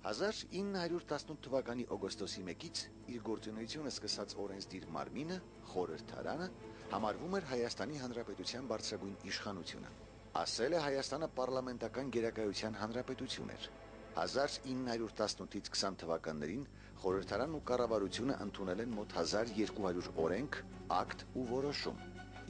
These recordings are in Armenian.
1918 թվականի օգոստոսի 1-ից իր գործունեությունը սկսած օրենսդիր մարմինը, խորհրդարանը, համարվում էր Հայաստանի Հանրապետության բարձրագույն իշխանությունը։ Ասել է Հայաստանը պարլամենտական գերակայության հանրապետություն էր։ 1918-ից 20 թվականներին խորհրդարանն ու կառավարությունը ընդունել են մոտ 1200 օրենք, ակտ ու որոշում,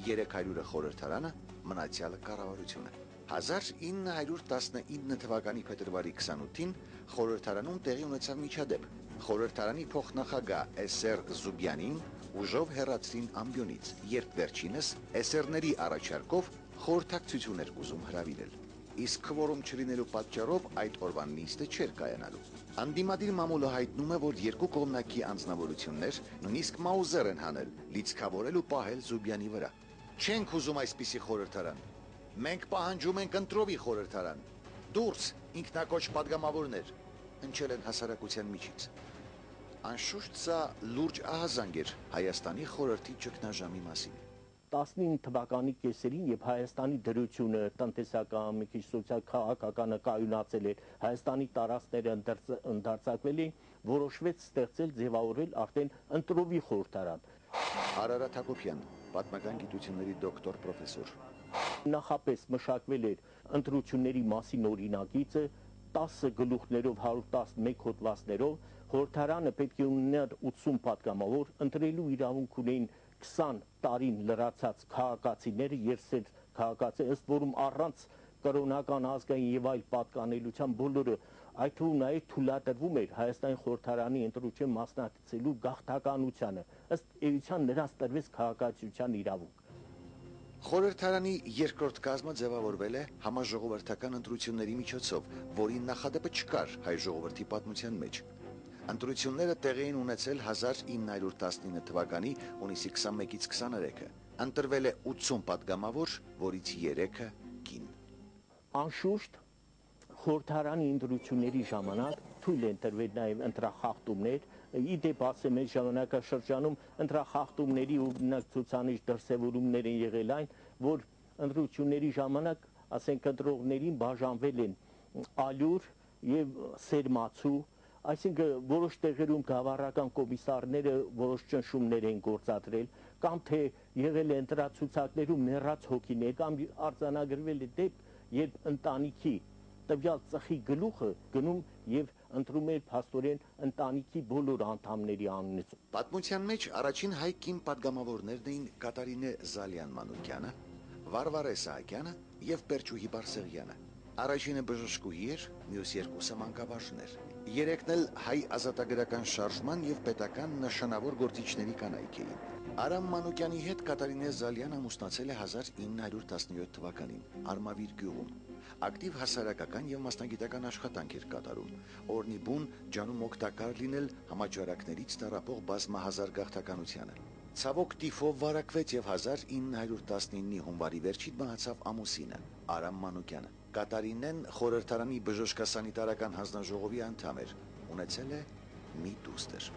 300-ը խորհրդարանը, մնացյալը կառավարությունը։ 1919 թվականի փետրվարի 28-ին խորհրդարանում տեղի ունեցավ միջադեպ։ Խորհրդարանի փոխնախագահ Էսեր Զուբյանին ուժով հեռացրին ամբիոնից, երբ վերջինս էսերների առաջարկով խորհրդակցություն էր ուզում հրավիրել։ Իսկ քվորում չլինելու պատճառով այդ օրվան նիստը չէր կայանալու։ Անդիմադիր մամուլը հայտնում է, որ երկու կողմնակի անձնավորություններ նույնիսկ մաուզեր են հանել, լիցքավորել ու պահել Զուբյանի վրա։ Չենք ուզում այսպիսի խորհրդարան։ Մենք պահանջում ենք ընտրովի խորհրդարան։ Դուրս ինքնակոչ падգամավորներ, հնչել են հասարակության միջից։ Անշուշտ սա լուրջ ահազանգ էր Հայաստանի խորհրդի ճգնաժամի մասին։ 19 թվականի կեսերին, երբ Հայաստանի դրությունը, տնտեսական, մի քիչ սոցիալ-քաղաքականը կայունացել էր, Հայաստանի տարածքները ընդարձակվել էին, որոշվեց ստեղծել, ձևավորել արդեն ընտրովի խորհրդարան։ Արարատ Հակոբյան, պատմական գիտությունների դոկտոր, պրոֆեսոր։ Նախապես մշակվել էր ընտրությունների մասին օրինագիծը 10 գլուխներով 111 հոդվածներով, խորհրդարանը պետք է ունենար 80 պատգամավոր, ընտրելու իրավունք ունեին 20 տարին լրացած քաղաքացիները, երսեր քաղաքացի, ըստ որում առանց կրոնական, ազգային եւ այլ պատկանելիության բոլորը, այդ թվում նաեւ թույլատրվում էր Հայաստանի խորհրդարանի ընտրության մասնակցելու գաղթականությանը, ըստ էության նրանց տրվեց քաղաքացիության իրավունք։ Խորհրդարանի երկրորդ կազմը ձևավորվել է համաժողովրդական ընտրությունների միջոցով, որի նախադեպը չկար հայ ժողովրդի պատմության մեջ։ Ընտրությունները տեղի են ունեցել 1919 թվականի հունիսի 21-ից 23-ը։ Ընտրվել է 80 պատգամավոր, որից 3-ը կին։ Անշուշտ խորհրդարանի ընտրությունների ժամանակ թույլ են տրվել նաև ընտրախախտումներ, իդեպ ասեմ այս ժամանակաշրջանում ընտրախախտումների օրինակ ցուցանիշ դրսևորումներ են եղել այն, որ ընտրությունների ժամանակ, ասենք ընտրողներին բաժանվել են ալյուր եւ սերմացու, այսինքն որոշ տեղերում գավառական կոմիսարները որոշ ճնշումներ են գործադրել, կամ թե եղել է ընտրացուցակներում մեռած հոգիներ, կամ արձանագրվել է դեպք, երբ ընտանիքի տվյալ ծխի գլուխը գնում եւ ընտրում էր փաստորեն ընտանիքի բոլոր անդամների անունից։ Պատմության մեջ առաջին հայ կին պատգամավորներն էին Կատարինե Զալյան-Մանուկյանը, Վարվարե Սահակյանը եւ Պերճուհի Բարսեղյանը։ Առաջինը բժշկուհի էր, մյուս երկուսը մանկաբաժներ։ Երեքն էլ հայ ազատագրական շարժման եւ պետական նշանավոր գործիչների կանայք էին։ Արամ Մանուկյանի հետ Կատարինե Զալյան ամուսնացել է 1917 թվականին Արմավիր գյուղում։ Ակտիվ հասարակական եւ մասնագիտական աշխատանք էր կատարում, օրնի բուն ջանում օգտակար լինել համաճարակներից տառապող բազմահազար գաղթականությանը։ Ցավոք տիֆով վարակվեց եւ 1919-ի հունվարի վերջին մահացավ ամուսինը Արամ Մանուկյանը։ Կատարինեն խորհրդարանի բժշկասանիտարական հանձնաժողովի անդամ էր, ունեցել է մի դուստր։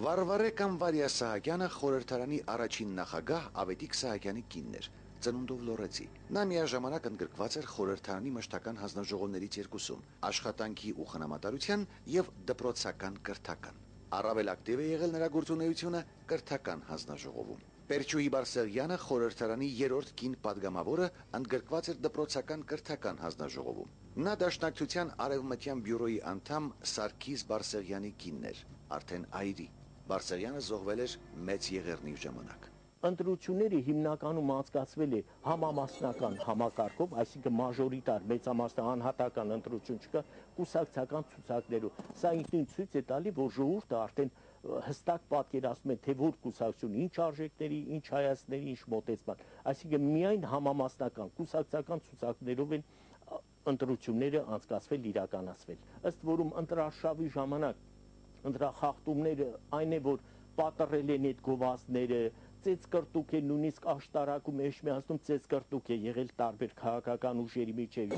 Վարվարե կամ Վարյա Սահակյանը խորհրդարանի առաջին նախագահ Ավետիք Սահակյանի կինն էր, ծնունդով լոռեցի։ Նա միաժամանակ ընդգրկված էր խորհրդարանի մշտական հանձնաժողովներից երկուսում՝ աշխատանքի ու խնամատարության եւ դպրոցական կրթական։ Առավել ակտիվ է եղել նրա գործունեությունը կրթական հանձնաժողովում։ Պերճուհի Բարսեղյանը խորհրդարանի երրորդ կին падգամավորը ընդգրկված էր դպրոցական կրթական հանձնաժողովում։ Նա դաշնակցության արևմտյան բյուրոյի անդամ Սարգիս Բարսեղյանի կինն էր, արդեն այրի։ Բարսեղյանը զոհվել էր մեծ եղեռնի ժամանակ։ Ընտրությունները հիմնականում անցկացվել է համամասնական համակարգով, այսինքն մաժորիտար մեծամասնական անհատական ընտրություն չկա, կուսակցական ցուցակներով։ Սա ինքնին ցույց է տալի, որ ժողովուրդը արդեն հստակ պատկերացնում է, թե որ կուսակցություն ինչ արժեքների, ինչ հայացքների, ինչ մոտեցման։ Այսինքն միայն համամասնական կուսակցական ցուցակներով են ընտրությունները անցկացվել, իրականացվել։ Ըստ որում ընտրարշավի ժամանակ ընտրախախտումները այն է, որ պատռել են այդ գովազդները, ծեծկրտուկ է, նույնիսկ աշտարակում Էջմիածնում ծեծկրտուկ է եղել տարբեր քաղաքական ուժերի միջև։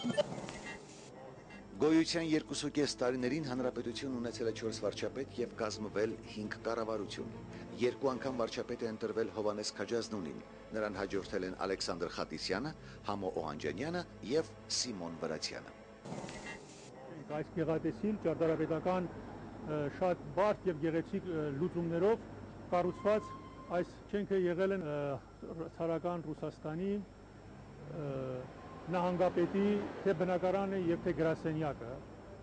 Գոյության 2.5 տարիներին հանրապետություն ունեցել է 4 վարչապետ եւ կազմվել 5 կառավարություն։ 2 անգամ վարչապետ է ընտրվել Հովհաննես Քաջազնունին, նրան հաջորդել են Ալեքսանդր Խատիսյանը, Համո Օհանջանյանը եւ Սիմոն Վրացյանը։ Այս գեղատեսիլ ճարտարապետական շատ բարդ եւ գեղեցիկ լուծումներով կառուցված այս շենքը եղել են ցարական Ռուսաստանի նահանգապետի թե բնակարանը եւ թե գրասենյակը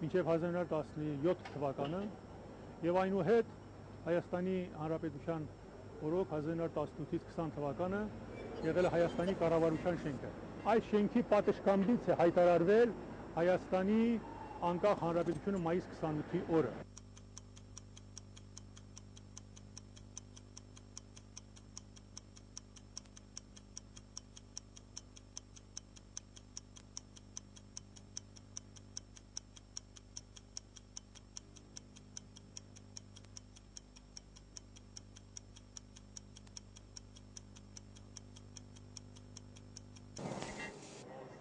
մինչեւ 1917 թվականը եւ այնուհետ Հայաստանի Հանրապետության օրոք 1918-ից 20 թվականը եղել է Հայաստանի կառավարության շենքը։ Այս շենքի պատշգամբից է հայտարարվել Հայաստանի անկախ հանրապետությունը մայիս 28-ի օրը։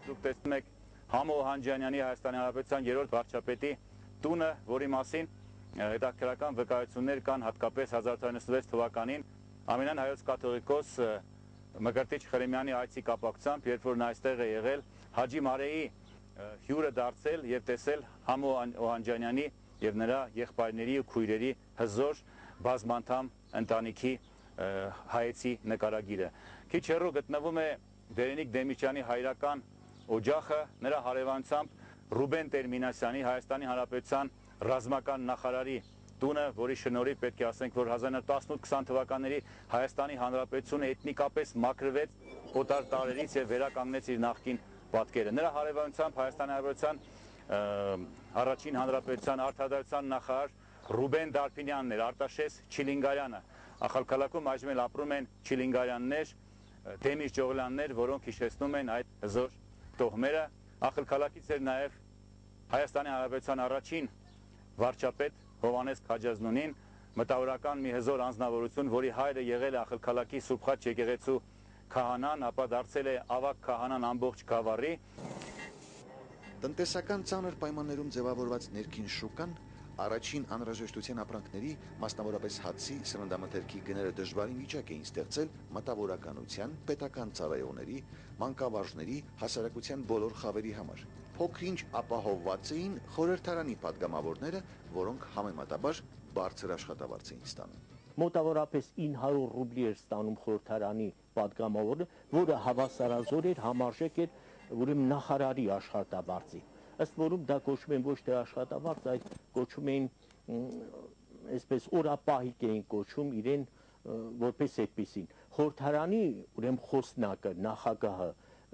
Դուք տեսնում եք Համո Օհանջանյանի Հայաստանի Հանրապետության երրորդ վարչապետի տունը, որի մասին հետաքրքրական վկայություններ կան հատկապես 1996 թվականին Ամենայն հայոց կաթողիկոս Մկրտիչ Խրեմյանի այցի կապակցությամբ, երբ որ նա այստեղ է եղել, Հաջի Մարեի հյուրը դարձել եւ տեսել Համո Օհանջանյանի եւ նրա եղբայրների ու քույրերի հզոր բազմանդամ ընտանիքի հայեցի նկարագիրը։ Քիչ հեռու գտնվում է Դերենիկ Դեմիչյանի հայրական օջախը, նրա հարևանությամբ Ռուբեն Տեր-Մինասյանի Հայաստանի Հանրապետության ռազմական նախարարի տունը, որի շնորհիվ պետք է ասենք, որ 1918-20 թվականների Հայաստանի Հանրապետությունը էթնիկապես մաքրվեց օտար տարրերից եւ վերականգնեց իր նախկին պատկերը։ Նրա հարևանությամբ Հայաստանի Հանրապետության առաջին հանրապետության արտադրության նախարար Ռուբեն Դարփինյանն էր, Արտաշես Չիլինգարյանը։ Ախալքալաքում այժմ էլ ապրում են Չիլինգարյաններ, Դեմիր Ջողլյաններ, որոնք հիշեցնում են այդ հզոր տոհմերը։ Ախալքալակից էր նաև Հայաստանի Հանրապետության առաջին վարչապետ Հովհաննես Քաջազնունին, մտավորական մի հզոր անձնավորություն, որի հայրը եղել է Ախալքալակի Սուրբ Խաչ եկեղեցու քահանան, ապա դարձել է ավագ քահանան ամբողջ գավառի։ Տնտեսական ծանր պայմաններում ձևավորված ներքին շուկան առաջին անհրաժեշտության ապրանքների, մասնավորապես հացի, սննդամթերքի գները դժվարին վիճակ էին ստեղծել մտավորականության, պետական ծառայողների, մանկավարժների, հասարակության բոլոր խավերի համար։ Փոքրինչ ապահովված էին խորհրդարանի падգամավորները, որոնք համեմատաբար բարձր աշխատավարձ էին ստանում։ Մոտավորապես 900 ռուբլի էր ստանում խորհրդարանի падգամավորը, որը հավասարազոր էր, համարժեք էր ուրեմն նախարարի աշխատավարձի։ Ըստ որում դա կոչում են ոչ թե աշխատավարձ, այլ կոչում էին այսպես օրապահիկ էին կոչում իրեն որպես այդպեսին։ Խորհրդարանի ուրեմն խոսնակը, նախագահը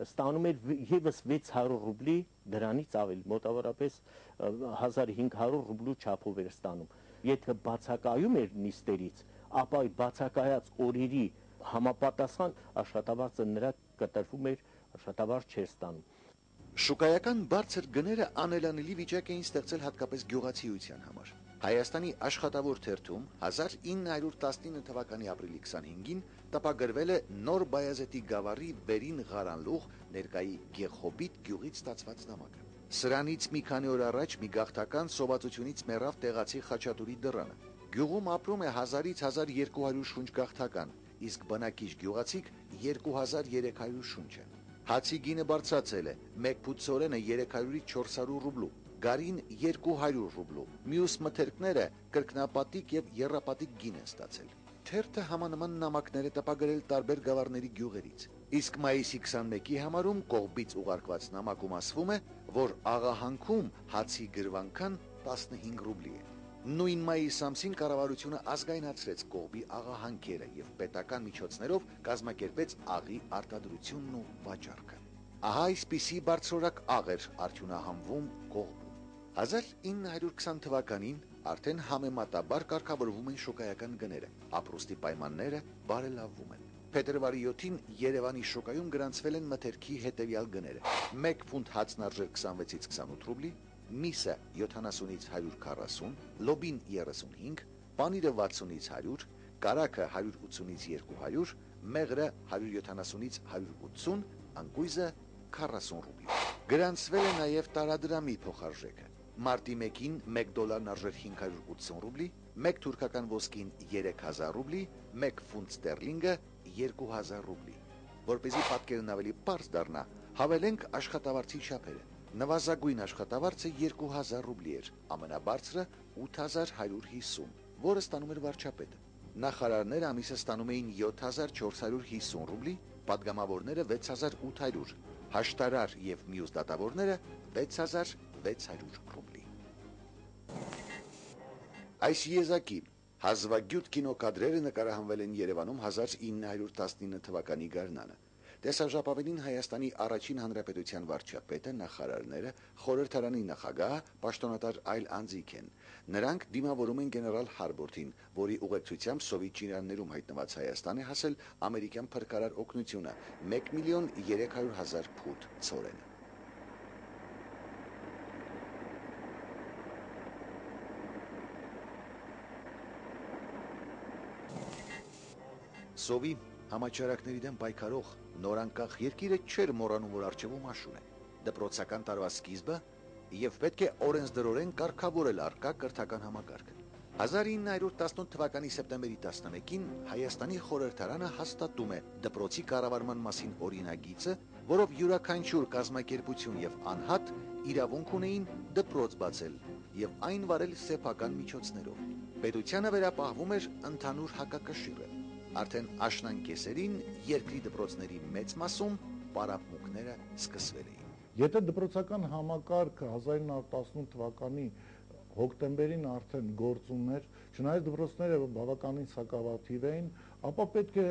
ստանում էր եւս 600 ռուբլի, դրանից ավել, մոտավորապես 1500 ռուբլու չափով էր ստանում։ Եթե բացակայում էր նիստերից, ապա այդ բացակայած օրերի համապատասխան աշխատավարձը նրա կտրվում էր, աշխատավարձ չէր ստանում։ Շուկայական բարձր գները անելանելի վիճակ էին ստեղծել հատկապես գյուղացիության համար։ Հայաստանի աշխատավոր թերթում 1919 թվականի ապրիլի 25-ին տպագրվել է Նոր Բայազետի գավառի Վերին Ղարանլուղ ներկայի Գեխոբիտ գյուղից ստացված նամակը։ Սրանից մի քանի օր առաջ մի գաղթական սովածությունից մեռավ տեղացի Խաչատուրի դռանը։ Գյուղում ապրում է 1000-ից 1200 շունչ գաղթական, իսկ բնակիչ գյուղացիք 2300 շունչը։ Հացի գինը բարձրացել է, մեկ փուտ սորենը 300-ից 400 ռուբլու, գարին 200 ռուբլու, մյուս մթերքները կրկնապատիկ եւ եռապատիկ գին են ստացել։ Թերթը համանման նամակներ է տպագրել տարբեր գավառների գյուղերից, իսկ մայիսի 21-ի համարում Կողբից ուղարկված նամակում ասվում է, որ աղահանքում հացի գրվանքան 15 ռուբլի է։ Նույն մայիս ամսին կառավարությունը ազգայնացրեց Կողբի աղահանքերը եւ պետական միջոցներով կազմակերպեց աղի արտադրությունն ու վաճառքը։ Ահա այսպիսի բարձրորակ աղ էր արդյունահանվում Կողբում։ 1920 թվականին արդեն համեմատաբար կարգավորվում են շոկայական գները, ապրուստի պայմանները բարելավվում են։ Փետրվարի 7-ին Երևանի շոկայում գրանցվել են մթերքի հետևյալ գները. 1 ֆունտ հացն արժեր 26-ից 28 ռուբլի, միսը 70-ից 140, լոբին 35, պանիրը 60-ից 100, կարագը 180-ից 200, մեղրը 170-ից 180, անկույզը 40 ռուբլի։ Գրանցվել է նաև տարադրամի փոխարժեքը։ Մարտի 1-ին 1 դոլարն արժեր 580 ռուբլի, 1 թուրքական ոսկին 3000 ռուբլի, 1 ֆունտ ստերլինգը 2000 ռուբլի։ Որպեսզի պատկերն ավելի պարզ դառնա, հավելենք աշխատավարձի չափերը։ Նվազագույն աշխատավարձը 2000 ռուբլի էր, ամենաբարձրը 8150, որը ստանում էր վարչապետը։ Նախարարները ամիսը ստանում էին 7450 ռուբլի, պատգամավորները 6800, հաշտարար եւ մյուս դատավորները 6600 ռուբլի։ Այս եզակի հազվագյուտ կինոկադրերը նկարահանվել են Երևանում 1919 թվականի գարնանը։ Տեսաժապավենին Հայաստանի առաջին հանրապետության վարչապետը, նախարարները, խորհրդարանի նախագահը, պաշտոնատար այլ անձիկ են։ Նրանք դիմավորում են գեներալ Հարբորդին, որի ուղեկցությամբ սովետ ճիրաններում հայտնված Հայաստան է հասել ամերիկյան փրկարար օգնությունը 1.300.000 փութ ցորեն։ Սովի համաճարակների դեմ պայքարող նորանկախ երկիրը չէր մոռանում, որ առջևում աշուն է։ Դպրոցական տարվա սկիզբը եւ պետք է օրենսդրորեն կարգավորել առկա կրթական համակարգը։ 1918 թվականի սեպտեմբերի 11-ին Հայաստանի խորհրդարանը հաստատում է դպրոցի կառավարման մասին օրինագիծը, որով յուրաքանչյուր կազմակերպություն եւ անհատ իրավունք ունեին դպրոց բացել եւ այն վարել սեփական միջոցներով։ Պետությանը վերապահվում էր ընդհանուր հակակշիռը։ Արդեն աշնան-կեսերին երկրի դպրոցների մեծ մասում պարապմունքները սկսվել էին։ Եթե դպրոցական համակարգը 1918 թվականի հոկտեմբերին արդեն գործում էր, չնայած դպրոցները բավականին սակավաթիվ էին, ապա պետք է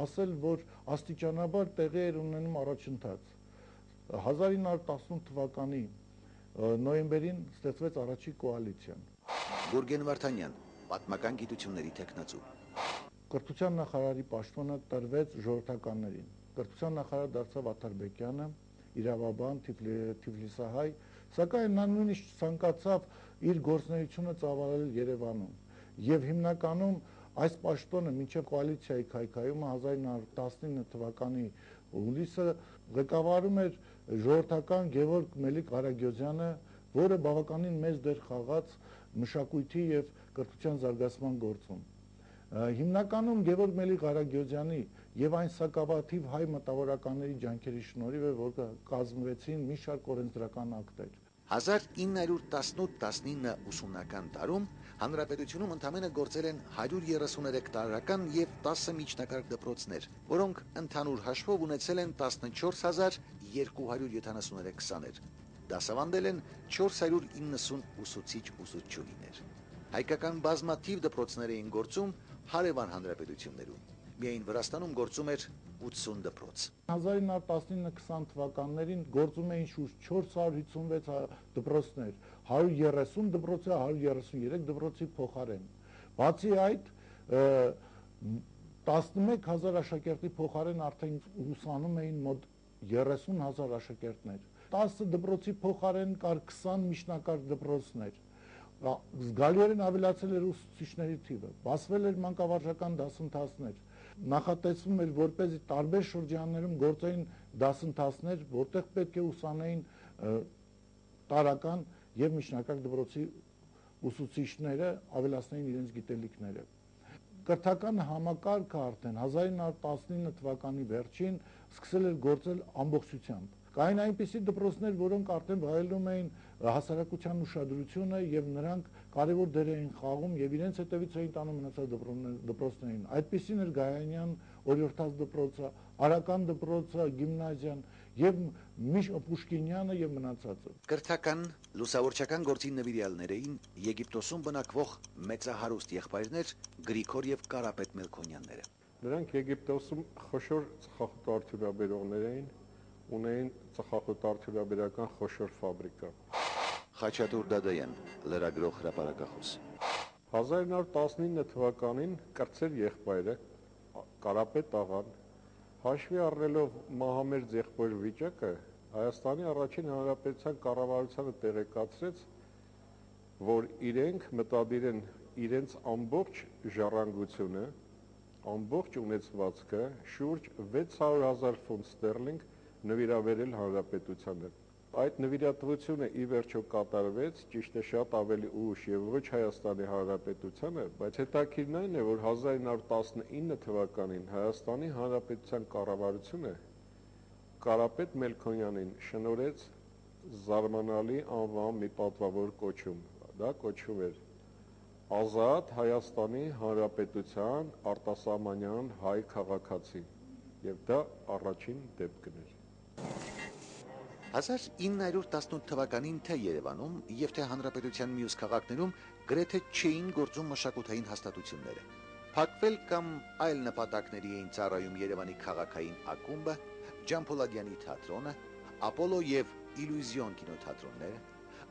ասել, որ աստիճանաբար տեղի էր ունենում առաջընթաց։ 1918 թվականի նոյեմբերին ստեղծվեց առաջի կոալիցիան։ Գուրգեն Վարդանյան, պատմական գիտությունների թեկնածու։ Կրթության նախարարի պաշտոնը տրվեց ժողովրդականներին։ Կրթության նախարար դարձավ Աթարբեկյանը, իրավաբան, Թիֆլիսահայ, սակայն նա նույնիսկ ցանկացավ իր գործունեությունը ծավալել Երևանում։ Եվ հիմնականում այս պաշտոնը մինչև կոալիցիայի քայքայումը 1919 թվականի հուլիսը ղեկավարում էր ժողովրդական Գևորգ Մելիք Ղարագյոզյանը, որը բավականին մեծ դեր խաղաց մշակույթի եւ կրթության զարգացման գործում։ Հիմնականում Գևորգ Մելիք Ղարագյոզյանի եւ այն սակավաթիվ հայ մտավորականների ջանքերի շնորհիվ է, որ կազմվեցին մի շարք օրենսդրական ակտեր։ 1918-19 ուսումնական տարում հանրապետությունում ընդամենը գործել են 133 տարրական եւ 10 միջնակարգ դպրոցներ, որոնք ընդհանուր հաշվով ունեցել են 14273 քսաներ։ Դասավանդել են 490 ուսուցիչ-ուսուցչուհիներ։ Հայկական բազմաթիվ դպրոցներ էին գործում հարևան հանրապետություններում։ Միայն Վրաստանում գործում էր 80 դպրոց։ 1919-20 թվականներին գործում էին շուրջ 456 դպրոցներ, 130 դպրոցի, 133 դպրոցի փոխարեն։ Բացի այդ, 11000 աշակերտի փոխարեն արդեն ուսանում էին մոտ 30000 աշակերտներ։ 10 դպրոցի փոխարեն կար 20 միջնակարգ դպրոցներ։ Զգալիորեն ավելացել էր ուսուցիչների թիվը, բացվել էր մանկավարժական դասընթացներ, նախատեսվում էր, որպեսզի տարբեր շրջաններում գործեին դասընթացներ, որտեղ պետք է ուսանեին տարրական եւ միջնակարգ դպրոցի ուսուցիչները, ավելացնեին իրենց գիտելիքները։ Կրթական համակարգը արդեն 1919 թվականի վերջին սկսել էր գործել ամբողջությամբ։ Կային այնպիսի դպրոցներ, որոնք արդեն վայելում էին հասարակության ուշադրությունը եւ նրանք կարևոր դեր էին խաղում եւ իրենց հետևից էին տանում մնացած դպրոցներին։ Այդպիսին էր Գայանյան օրիորդաց դպրոցը, Արական դպրոցը, գիմնազիան եւ Պուշկինյանը եւ մնացածը։ Կրթական լուսավորչական գործի նվիրյալներ էին Եգիպտոսում բնակվող մեծահարուստ եղբայրներ Գրիգոր եւ Կարապետ Մելքոնյանները։ Նրանք Եգիպտոսում խոշոր ծխախոտարդյունաբերողներ էին, ունեին ծխախոտարդյունաբերական խոշոր ֆաբրիկա։ Խաչատուր Դադայան, լրագրող, հրապարակախոս։ 1919 թվականին կրտսեր եղբայրը Կարապետ աղան, հաշվի առնելով մահամերձ եղբոր վիճակը, Հայաստանի առաջին հանրապետության կառավարությանը տեղեկացրեց, որ իրենք մտադիր են իրենց ամբողջ ժառանգությունը, ամբողջ ունեցվածքը շուրջ 600,000 ֆունտ ստերլինգ նվիրաբերել հանրապետությանը։ Այդ նվիրատվությունը ի վերջո կատարվեց, ճիշտ է շատ ավելի ուշ եւ ոչ Հայաստանի Հանրապետությանը, բայց հետաքրքիրն այն է, որ 1919 թվականին Հայաստանի Հանրապետության կառավարությունը Կարապետ Մելքոնյանին շնորհեց զարմանալի անվան մի պատվավոր կոչում, դա կոչում էր Ազատ Հայաստանի Հանրապետության արտասահմանյան հայ քաղաքացի, եւ դա առաջին դեպքն էր։ 1918 թվականին թե Երևանում եւ թե Հանրապետության մյուս քաղաքներում գրեթե չէին գործում մշակութային հաստատությունները։ Փակվել կամ այլ նպատակների էին ծառայում Երևանի քաղաքային ակումբը, Ջամփոլադյանի թատրոնը, Ապոլո եւ Իլյուզիոն կինոթատրոնները,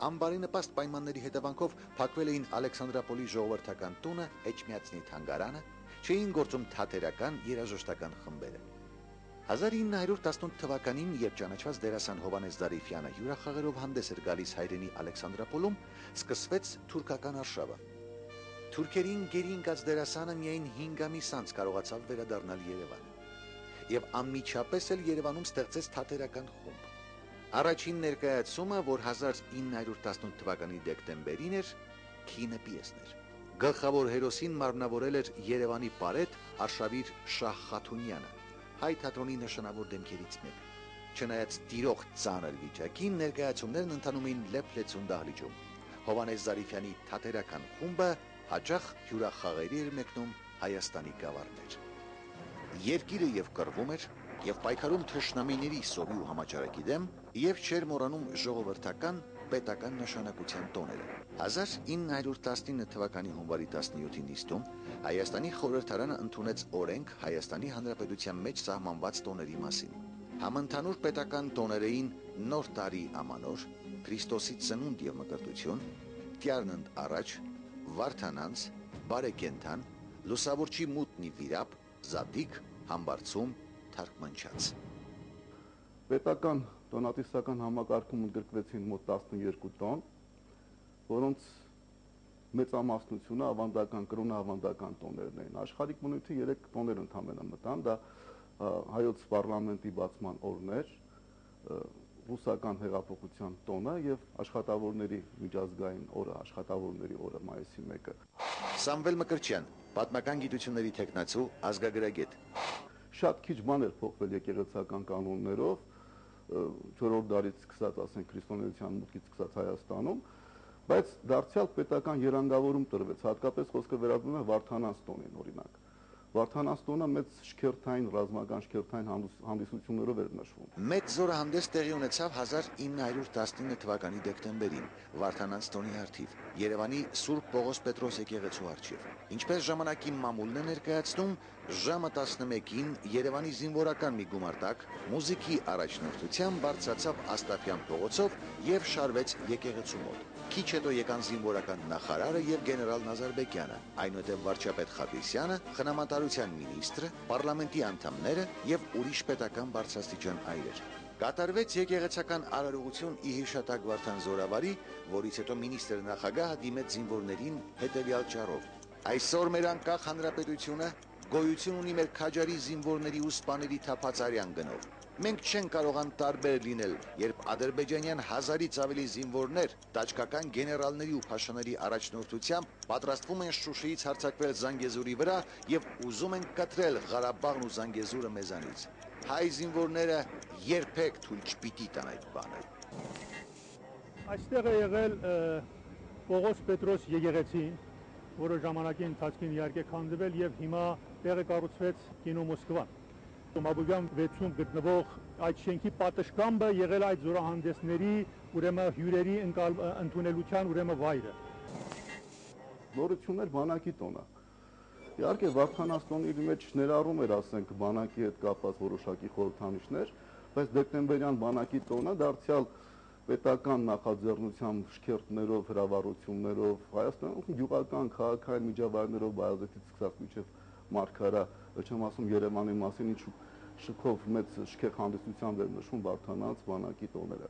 անբարենպաստ պայմանների հետևանքով փակվել էին Ալեքսանդրապոլի ժողովրդական տունը, Էջմիածնի թանգարանը, չէին գործում թատերական, երաժշտական խմբերը։ 1918 թվականին, երբ ճանաչված դերասան Հովհաննես Զարիֆյանը հյուրախաղերով հանդես էր գալիս հայրենի Ալեքսանդրապոլում, սկսվեց թուրքական արշավը։ Թուրքերին գերի ընկած դերասանը միայն 5 ամիս անց կարողացավ վերադառնալ Երևան։ Եվ անմիջապես էլ Երևանում ստեղծեց թատերական խումբ։ Առաջին ներկայացումը, որ 1918 թվականի դեկտեմբերին էր, Քինը պիեսն էր։ Գլխավոր հերոսին մարմնավորել էր Երևանի պարետ Արշավիր Շահ Խաթունյանը, հայ թատրոնի նշանավոր դեմքերից մեկը։ Չնայած տիրող ծանր վիճակին, ներկայացումներն ընթանում էին լեփ-լեցուն դահլիճում։ Հովհաննես Զարիֆյանի թատերական խումբը հաճախ հյուրախաղերի էր մեկնում Հայաստանի գավառներ։ Երկիրը եւ կռվում էր, եւ պայքարում թշնամիների սովի ու համաճարակի դեմ, եւ չէր մոռանում ժողովրդական պետական նշանակության տոները։ 1919 թվականի հունվարի 17-ի նիստում Հայաստանի խորհրդարանը ընդունեց օրենք Հայաստանի Հանրապետության մեջ սահմանված տոների մասին։ Համընդհանուր պետական տոներ էին Նոր տարի ամանոր, Քրիստոսի ծնունդ եւ մկրտություն, Տյառնընդ առաջ, Վարդանանց, Բարեկենթան, Լուսավորչի մուտնի վիրապ, Զատիկ, Համբարձում, Թարգմանչած։ Պետական տոնատիսական համակարգում ընդգրկվեցին մոտ 12 տոն, որոնց մեծամասնությունը ավանդական կրոնաավանդական տոներն էին։ Աշխարհիկ բնույթի 3 տոներ ընդհանրապես մտան, դա հայոց պարլամենտի բացման օրն էր, ռուսական հեղափոխության տոնը եւ աշխատավորների միջազգային օրը, աշխատավորների օրը մայիսի 1-ը։ Սամվել Մկրտչյան, պատմական գիտությունների թեկնածու, ազգագրագետ։ Շատ քիչ բան էր փոխվել եկեղեցական կանոններով, 4-րդ դարից սկսած, ասենք, քրիստոնեության մուտքից սկսած Հայաստանում, բայց դարձյալ պետական երանգավորում տրվեց, հատկապես խոսքը վերաբերում է Վարդանանց տոնին, օրինակ։ Վարդանանց տոնը մեծ շքերթային, ռազմական շքերթային հանդիսություններով էր նշվում։ Մեծ զորահանդես տեղի ունեցավ 1919 թվականի դեկտեմբերին Վարդանանց տոնի առթիվ Երևանի Սուրբ Պողոս Պետրոս եկեղեցու առջև։ Ինչպես ժամանակի մամուլն է ներկայացնում, ժամը 11-ին Երևանի զինվորական մի գումարտակ մուզիկի առաջնորդությամբ բարձրացավ Աստաֆյան փողոցով եւ շարվեց եկեղեցու մոտ։ Քիչ հետո եկան զինվորական նախարարը եւ գեներալ Նազարբեկյանը, այնուհետև վարչապետ Խաբեսյանը, խնամատարության մինիստրը, պարլամենտի անդամները եւ ուրիշ պետական բարձրաստիճան այրեր։ Կատարվեց եկեղեցական արարողություն ի հիշատակ Վարդան Զորավարի, որից հետո մինիստրը նախագահը դիմեց զինվորներին հետեւյալ ճառով. Այսօր մեր անկախ հանրապետությունը գոյություն ունի մեր քաջարի զինվորների ու սպաների թափած արյան գնով։ Մենք չենք կարող անտարբեր լինել, երբ ադրբեջանյան 1000-ից ավելի զինվորներ տաճկական գեներալների ու փաշաների առաջնորդությամբ պատրաստվում են Շուշիից հարձակվել Զանգեզուրի վրա եւ ուզում են կտրել Ղարաբաղն ու Զանգեզուրը մեզանից։ Հայ զինվորները երբեք թույլ չպիտի տան այդ բանը։ Այստեղ է եղել Պողոս Պետրոս եկեղեցին, որը ժամանակի ընթացքին իհարկե քանդվել եւ հիմա տեղը կառուցվեց կինո Մոսկվան։ Մաբուգյան 6-ում գտնվող այդ շենքի պատշգամբը եղել այդ զորահանդեսների, ուրեմն հյուրերի ընդունելության ուրեմն վայրը։ Նորություններ բանակի տոնը։ Իհարկե Վարդանանց տոնի մեջ ներառում էր, ասենք, բանակի հետ կապված որոշակի խորհրդանիշներ, բայց դեկտեմբերյան բանակի տոնը դարձյալ պետական նախաձեռնությամբ, շքերթներով, հրավառություններով, Հայաստանում գյուղական, քաղաքային միջավայրներով Բայազետից սկսած մինչև Մարգարա, չեմ ասում Երևանի մասին, ինչ շքով մեծ շքեղ հանդիսությամբ էր նշվում Վարդանանց բանակի տոները։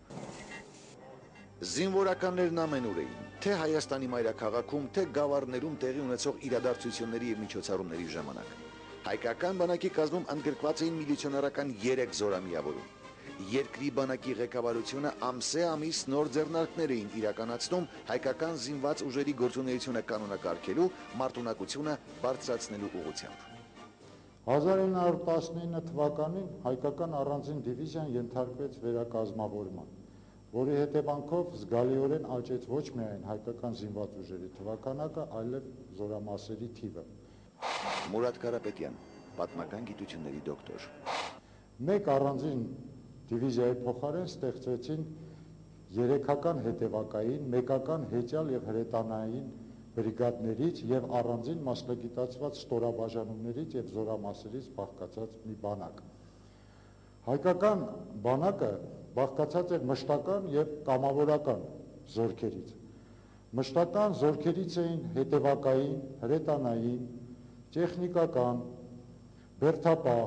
Զինվորականներն ամենուր էին, թե Հայաստանի մայրաքաղաքում, թե գավառներում տեղի ունեցող իրադարձությունների եւ միջոցառումների ժամանակ։ Հայկական բանակի կազմում ընդգրկված էին միլիցիոներական 3 զորամիավորում։ Երկրի բանակի ղեկավարությունը ամսե-ամիս նոր ձեռնարկներ էին իրականացնում հայկական զինված ուժերի գործունեությունը կանոնակարգելու, մարտունակությունը բարձրացնելու ուղղությամբ։ 1919 թվականին հայկական առանձին դիվիզիան ենթարկվեց վերակազմավորման։ որի հետևանքով զգալիորեն աճեց ոչ միայն հայկական զինված ուժերի թվականակը, այլև զորամասերի թիվը։ Մուրադ Կարապետյան, պատմական գիտությունների դոկտոր։ Մեկ առանձին դիվիզիայի փոխարեն ստեղծվեցին 3-ական հետևակային, մեկական հետյալ եւ հրետանային բրիգադներից եւ առանձին մասնագիտացված ստորաբաժանումներից եւ զորամասերից բաղկացած մի բանակ։ Հայկական բանակը բաղկացած էր մշտական եւ կամավորական զորքերից։ Մշտական զորքերից էին հետևակային, հրետանային, տեխնիկական, բերդապահ,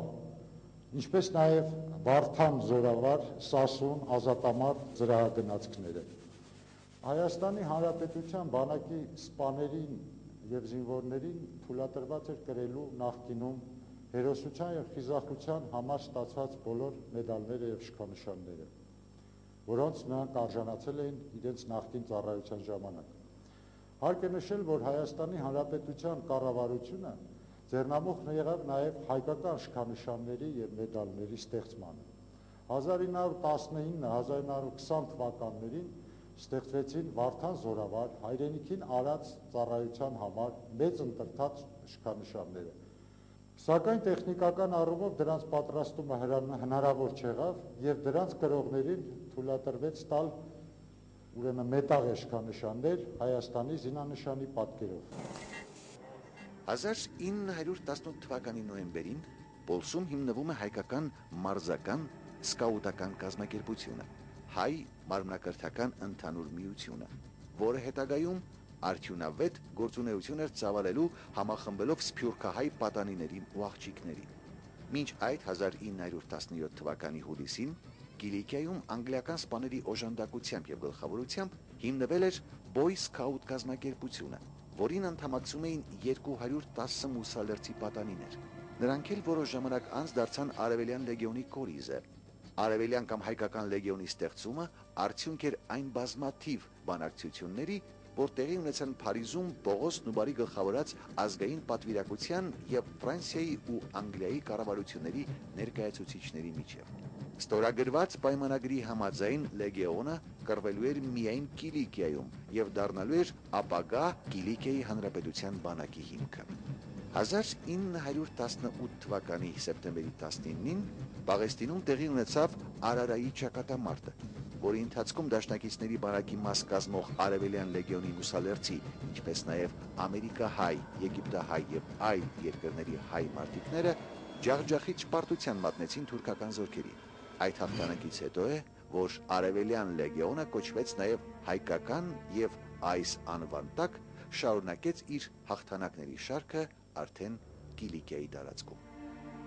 ինչպես նաև վարդան զորավար, սասուն, ազատամարտ զրահագնացքները։ Հայաստանի Հանրապետության բանակի սպաներին եւ զինվորներին թույլատրված էր կրելու նախկինում հերոսության եւ խիզախության համար ստացված բոլոր մեդալները եւ շքանշանները, որոնց նրանք արժանացել էին իրենց նախկին ծառայության ժամանակ։ Հարկ է նշել, որ Հայաստանի Հանրապետության կառավարությունը ձեռնամուխ եղավ նաև հայկական շքանշանների եւ մեդալների ստեղծմանը։ 1919-1920 թվականներին ստեղծվեցին Վարդան զորավար, հայրենիքին արած ծառայության համար մեծ ընտրված շքանշանները։ Սակայն տեխնիկական առումով դրանց պատրաստումը հնարավոր չեղավ եւ դրանց կրողներին թույլատրվեց տալ ուրեմն մետաղ շքանշաններ Հայաստանի զինանշանի պատկերով։ 1918 թվականի նոյեմբերին Պոլսում հիմնվում է հայկական մարզական սկաուտական կազմակերպությունը, հայ մարմնակրթական ընդհանուր միությունը, որը հետագայում արդյունավետ գործունեություն էր ծավալելու համախմբելով սփյուռքահայ պատանիների ու աղջիկների։ Մինչ այդ 1917 թվականի հուլիսին Կիլիկիայում անգլիական սպաների օժանդակությամբ եւ գլխավորությամբ հիմնվել էր Boy Scout կազմակերպությունը, որին անդամակցում էին 210 մուսալերցի պատանիներ։ Նրանք էլ որոշ ժամանակ անց դարձան Արևելյան լեգիոնի կորիզը։ Արևելյան կամ հայկական լեգիոնի ստեղծումը արդյունք էր այն բազմաթիվ բանակցությունների, որ տեղի ունեցան Փարիզում Պողոս Նուբարի գլխավորած ազգային պատվիրակության եւ Ֆրանսիայի ու Անգլիայի կառավարությունների ներկայացուցիչների միջև։ Ստորագրված պայմանագրի համաձայն լեգիոնը կռվելու էր միայն Կիլիկիայում եւ դառնալու էր ապագա Կիլիկիայի հանրապետության բանակի հիմքը։ 1918 թվականի սեպտեմբերի 19-ին Պաղեստինում տեղի ունեցավ Արարայի ճակատամարտը, որի ընթացքում դաշնակիցների բանակի մաս կազմող Արևելյան լեգիոնի մուսալերցի, ինչպես նաև ամերիկահայ, եգիպտահայ եւ այլ երկրների հայ մարտիկները ջախջախից պարտության մատնեցին թուրքական զորքերին։ Այդ հաղթանակից հետո է, որ Արևելյան լեգիոնը կոչվեց նաև հայկական եւ այս անվան տակ շարունակեց իր հաղթանակների շարքը արդեն Կիլիկիայի տարածքում։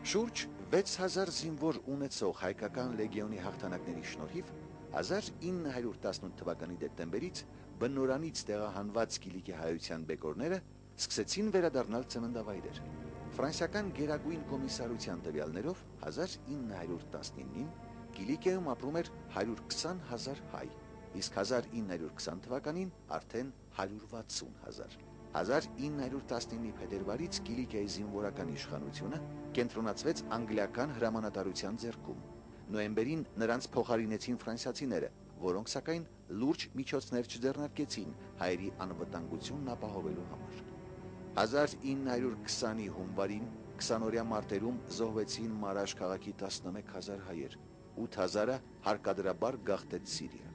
Շուրջ 6000 զինվոր ունեցող հայկական լեգիոնի հաղթանակների շնորհիվ 1918 թվականի դեկտեմբերից բնորանից տեղահանված Կիլիկիահայության բեկորները սկսեցին վերադառնալ ծննդավայրեր։ Ֆրանսիական գերագույն կոմիսարության տվյալներով 1919-ին Կիլիկիայում ապրում էր 120,000 հայ, իսկ 1920 թվականին արդեն 160,000։ 1919-ի փետրվարից Կիլիկիայի զինվորական իշխանությունը կենտրոնացվեց անգլիական հրամանատարության ձեռքում։ Նոյեմբերին նրանց փոխարինեցին ֆրանսիացիները, որոնք սակայն լուրջ միջոցներ չձեռնարկեցին հայերի անվտանգությունն ապահովելու համար։ 1920-ի հունվարին 20-օրյա մարտերում զոհվեցին Մարաշ քաղաքի 11,000 հայեր, 8,000-ը հարկադրաբար գաղթեց Սիրիա։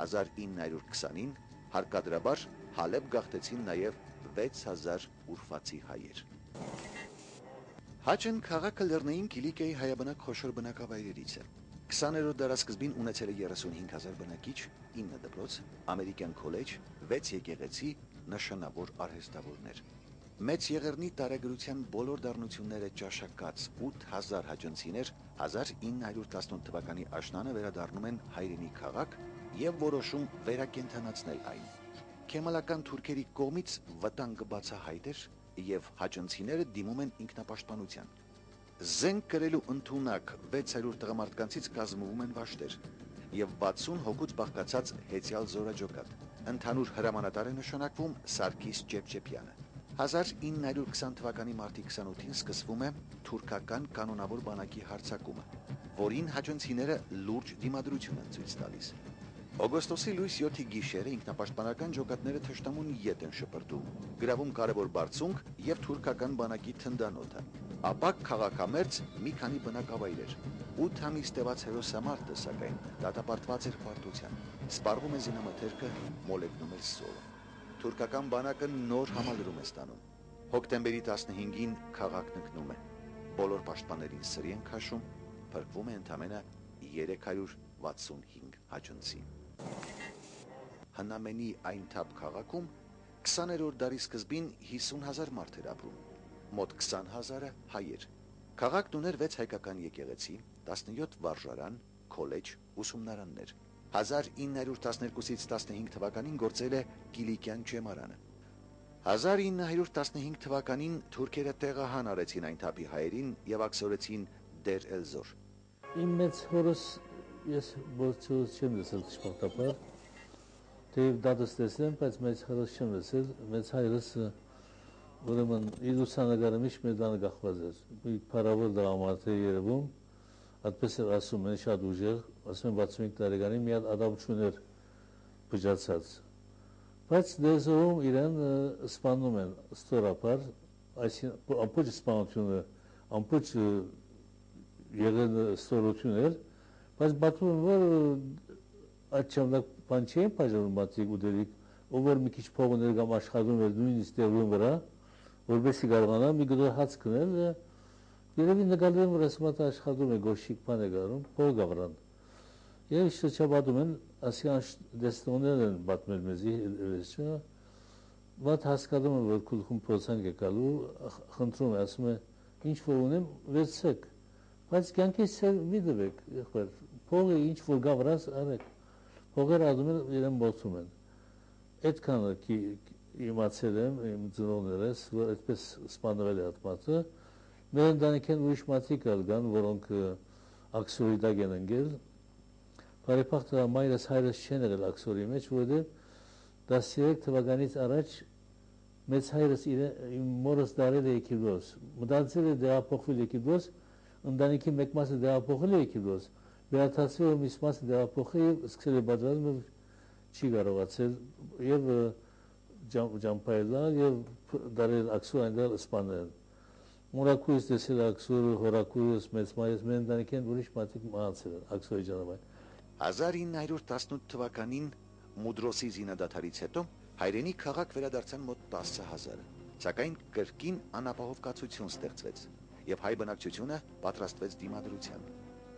1920-ին հարկադրաբար Հալեբ գաղթեցին նաև 6,000 ուրվացի հայեր։ Հաճն քաղաքը Լեռնային Կիլիկիայի հայաբնակ խոշոր բնակավայրերից է։ 20-րդ դարասկզբին ունեցել է 35,000 բնակիչ, 9 դպրոց, ամերիկյան քոլեջ, 6 եկեղեցի, նշանավոր արհեստավորներ։ Մեծ Եղեռնի տարեգրության բոլոր դառնությունները ճաշակած 8,000 հաճնցիներ 1918 թվականի աշնանը վերադառնում են հայրենի քաղաք եւ որոշում վերակենդանացնել այն։ Քեմալական թուրքերի կողմից վտանգը բացահայտ էր եւ հաճնցիները դիմում են ինքնապաշտպանության։ Զենք կրելու ընդունակ 600 տղամարդկանցից կազմվում են վաշտեր եւ 60 հոգուց բաղկացած հեծյալ զորաջոկատ։ Ընդհանուր հրամանատար է նշանակվում Սարգիս Ճեպճեպյանը։ 1920 թվականի մարտի 28-ին սկսվում է թուրքական կանոնավոր բանակի հարձակումը, որին հաճնցիները լուրջ դիմադրություն են ցույց տալիս։ Օգոստոսի լույս 7-ի գիշերը ինքնապաշտպանական ջոկատները թշնամուն ետ են շպրտում, գրավում կարևոր բարձունք եւ թուրքական բանակի թնդանոթը։ Ապա քաղաքամերձ մի քանի բնակավայրեր։ 8 ամիս տևած հերոսամարտը, սակայն, դատապարտված էր պարտության։ Սպառվում է զինամթերքը, մոլեգնում էր սովը։ Թուրքական բանակը նոր համալրում է ստանում։ Հոկտեմբերի 15-ին քաղաքն ընկնում է։ Բոլոր պաշտպաններին սրի են քաշում, փրկվում է ընդամենը 365 հաճույցի։ Հնամենի այն թափ քաղաքում 20-րդ դարի սկզբին 50,000 մարդ էր ապրում, մոտ 20,000-ը հայեր։ Քաղաքն ուներ 6 հայկական եկեղեցի, 17 վարժարան, քոլեջ, ուսումնարաններ։ 1912-ից 15 թվականին գործել է Կիլիկյան ջեմարանը։ 1915 թվականին թուրքերը տեղահան արեցին այն թափի հայերին եւ աքսորեցին Դեր Էլզոր։ Իմ մեծ հորս ես գործոց չեմ լսել ճշմարտաբար, թեև դատս տեսնեմ, բայց մեծ հորս չեմ լսել, մեծ հայրս ուրեմն իր լուսանկարը միշտ մեր տանը կախված էր, մի փառավոր դրամատ է երևում, այդպես էր ասում են շատ ուժեղ, ասում են 65 տարեկանին մի հատ ադամություն էր բջացած, բայց դեզովում իրեն սպանում են ստորապար, այսինքն ամբողջ սպանությունը, ամբողջ եղել ստորություն էր, բայց բացում են, որ այդ ժամանակ բան չէին բաժանում մատիկ ուդերիկ, ով որ մի քիչ փողներ կամ աշխատում էր նույնիսկ տեղում վրա, որպեսզի կարողանա մի գլոր հաց գնել, երևի նկատել որ ասում է աշխատում է գոշիկ բան է գարում, փող գավրան։ Եվ շրջապատում են, ասիան դեսնոներ են պատմել մեզի, վատ հասկանում են, որ քուլխում փոցանք է գալու, խնդրում է, ասում է, ինչ որ ունեմ, վերցեք, բայց կյանքից մի դվեք, փողը ինչ որ գավրած արեք, փողերը ադում են, իրեն բոցում են։ Այդքանը իմացել եմ, իմ ծնողներս, որ այդպես սպանվել է ատմատը, մեր ընտանիքեն ուրիշ մարդիկ կան, որոնք աքսորի տակ են ընկել, բարեփոխտը մայրս հայրս չեն եղել աքսորի մեջ, որովհետև 13 թվականից առաջ մեծ հայրս իմ մորս դարել է եկիպտոս, մտածել է դեղափոխվել եկիպտոս, ընտանիքի մեկ մասը դեղափոխել է եկիպտոս, վերադարձել որ միս մասը դեղափոխել եւ սկսել է պատրաստել, չի կարողացել եւ ջամփայլալ եւ դարել աքսոր այնտեղ սպանել։ Մորակույս տեսել աքսորը, հորակույս, մեծ մայրս, մեր ընտանիքին ուրիշ մարդիկ մահացել են աքսորի ճանապարհ։ 1918 թվականին Մուդրոսի զինադադարից հետո հայրենի քաղաք վերադարձան մոտ 10,000, սակայն կրկին անապահով կացություն ստեղծվեց եւ հայ բնակչությունը պատրաստվեց դիմադրության։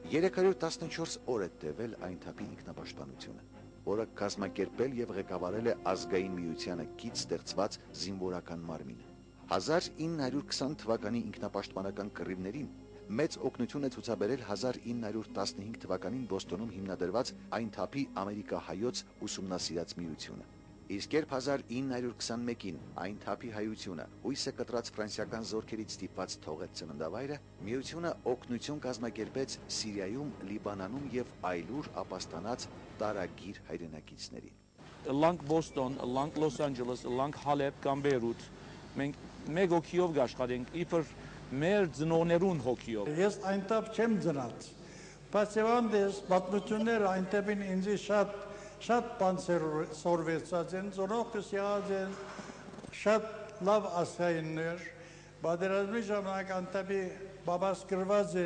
314 օր է տևել այն թափի ինքնապաշտպանությունը, որը կազմակերպել եւ ղեկավարել է ազգային միությանը կից ստեղծված զինվորական մարմինը։ 1920 թվականի ինքնապաշտպանական կռիվներին մեծ օգնություն է ցուցաբերել 1915 թվականին Բոստոնում հիմնադրված այն թափի ամերիկահայոց ուսումնասիրած միությունը։ Իսկ երբ 1921-ին այն թափի հայությունը հույսը կտրած ֆրանսիական զորքերից ստիպված թողեց ծննդավայրը, միությունը օգնություն կազմակերպեց Սիրիայում, Լիբանանում եւ այլուր ապաստանած տարագիր հայրենակիցներին։ Լանք Բոստոն, լանք Լոս Անջելես, լանք Հալեբ կամ Բեյրութ, մենք մեկ հոգիով գաշխատենք, իբր մեր ծնողներուն հոգիով։ Ես այնտեղ չեմ ծնած, բայց եւանդես պատմությունները այնտեղին ինձ շատ բան սորվեցած են, ծնողքս եղած են շատ լավ ասայիններ, պատերազմի ժամանակ այնտեղի բաբաս գրված է,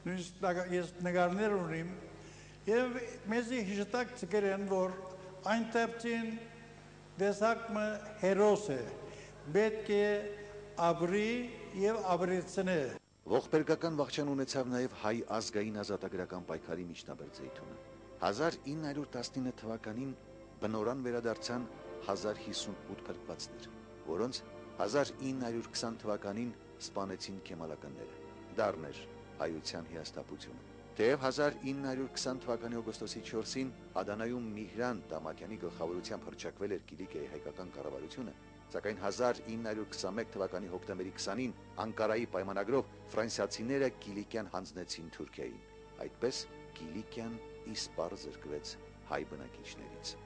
նույնիսկ ես նկարներ ունիմ, եւ մեզի հիշտակ ցկերեն, որ այնտեղին դեսակը հերոս է, պետք է ապրի եւ ապրեցնե։ Ողբերգական վախճան ունեցավ նաև հայ ազգային ազատագրական պայքարի միջնաբեր ձեյթունը։ 1919 թվականին բնորան վերադարձան 1058 փրկվածներ, որոնց 1920 թվականին սպանեցին քեմալականները։ Դառներ հայության հիասթափությունը։ Թեև 1920 թվականի օգոստոսի 4-ին Ադանայում Միհրան Դամատյանի գլխավորությամբ հռչակվել էր Կիլիկիայի հայկական կառավարությունը, սակայն 1921 թվականի հոկտեմբերի 20-ին Անկարայի պայմանագրով ֆրանսիացիները Կիլիկիան հանձնեցին Թուրքիային։ Այդպես Կիլիկիան իսպառ զրկվեց հայ բնակիչներից։